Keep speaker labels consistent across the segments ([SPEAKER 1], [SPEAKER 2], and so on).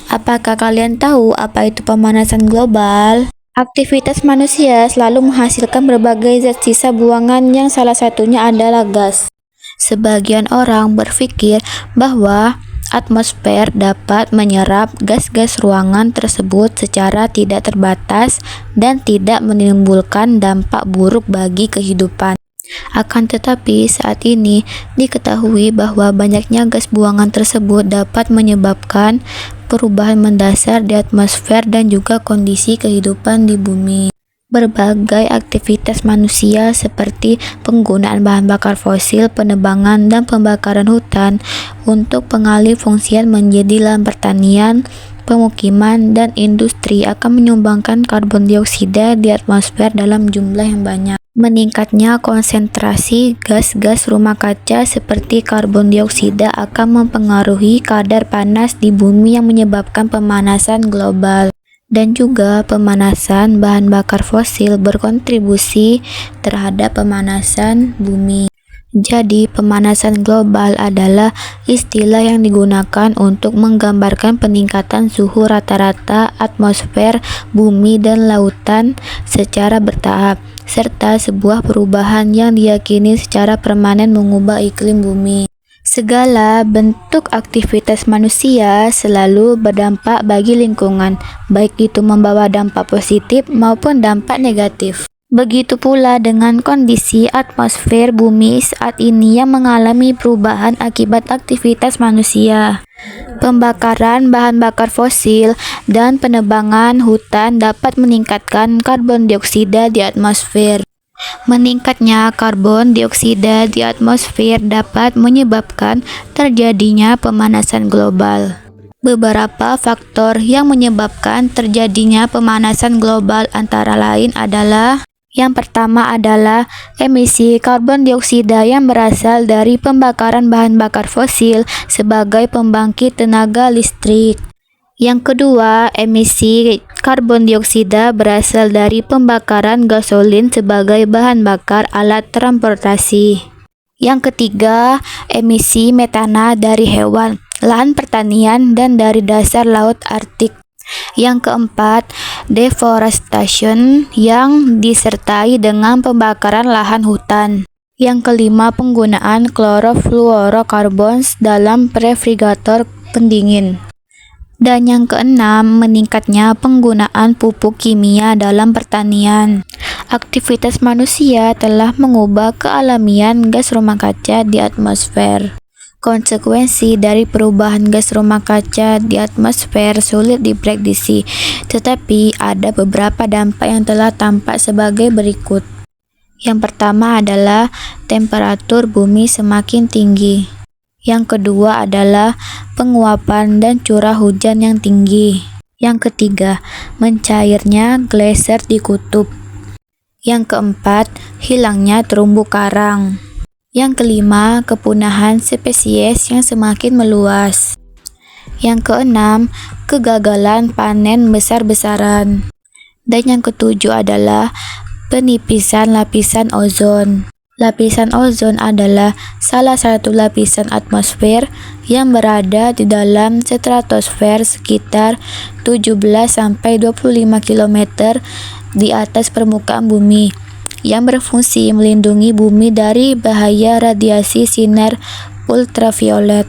[SPEAKER 1] Apakah kalian tahu apa itu pemanasan global? Aktivitas manusia selalu menghasilkan berbagai zat sisa buangan yang salah satunya adalah gas. Sebagian orang berpikir bahwa atmosfer dapat menyerap gas-gas ruangan tersebut secara tidak terbatas dan tidak menimbulkan dampak buruk bagi kehidupan. Akan tetapi, saat ini diketahui bahwa banyaknya gas buangan tersebut dapat menyebabkan perubahan mendasar di atmosfer dan juga kondisi kehidupan di bumi. Berbagai aktivitas manusia seperti penggunaan bahan bakar fosil, penebangan, dan pembakaran hutan untuk pengalih fungsian menjadi lahan pertanian, pemukiman, dan industri akan menyumbangkan karbon dioksida di atmosfer dalam jumlah yang banyak. Meningkatnya konsentrasi gas-gas rumah kaca seperti karbon dioksida akan mempengaruhi kadar panas di bumi yang menyebabkan pemanasan global. Dan juga pemanasan bahan bakar fosil berkontribusi terhadap pemanasan bumi. Jadi, pemanasan global adalah istilah yang digunakan untuk menggambarkan peningkatan suhu rata-rata atmosfer, bumi, dan lautan secara bertahap, serta sebuah perubahan yang diyakini secara permanen mengubah iklim bumi. Segala bentuk aktivitas manusia selalu berdampak bagi lingkungan, baik itu membawa dampak positif maupun dampak negatif. Begitu pula dengan kondisi atmosfer bumi saat ini yang mengalami perubahan akibat aktivitas manusia. Pembakaran bahan bakar fosil dan penebangan hutan dapat meningkatkan karbon dioksida di atmosfer. Meningkatnya karbon dioksida di atmosfer dapat menyebabkan terjadinya pemanasan global. Beberapa faktor yang menyebabkan terjadinya pemanasan global antara lain adalah: yang pertama adalah emisi karbon dioksida yang berasal dari pembakaran bahan bakar fosil sebagai pembangkit tenaga listrik. Yang kedua, emisi karbon dioksida berasal dari pembakaran gasolin sebagai bahan bakar alat transportasi. Yang ketiga, emisi metana dari hewan, lahan pertanian, dan dari dasar laut Arktik. Yang keempat, deforestation yang disertai dengan pembakaran lahan hutan. Yang kelima, penggunaan klorofluorokarbon dalam refrigerator pendingin. Dan yang keenam, meningkatnya penggunaan pupuk kimia dalam pertanian. Aktivitas manusia telah mengubah kealamian gas rumah kaca di atmosfer. Konsekuensi dari perubahan gas rumah kaca di atmosfer sulit diprediksi, tetapi ada beberapa dampak yang telah tampak sebagai berikut. Yang pertama adalah temperatur bumi semakin tinggi. Yang kedua adalah penguapan dan curah hujan yang tinggi. Yang ketiga, mencairnya glacier di kutub. Yang keempat, hilangnya terumbu karang. Yang kelima, kepunahan spesies yang semakin meluas. Yang keenam, kegagalan panen besar-besaran. Dan yang ketujuh adalah penipisan lapisan ozon. Lapisan ozon adalah salah satu lapisan atmosfer yang berada di dalam stratosfer sekitar 17-25 km di atas permukaan bumi, yang berfungsi melindungi bumi dari bahaya radiasi sinar ultraviolet.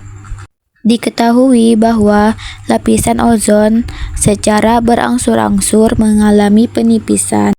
[SPEAKER 1] Diketahui bahwa lapisan ozon secara berangsur-angsur mengalami penipisan.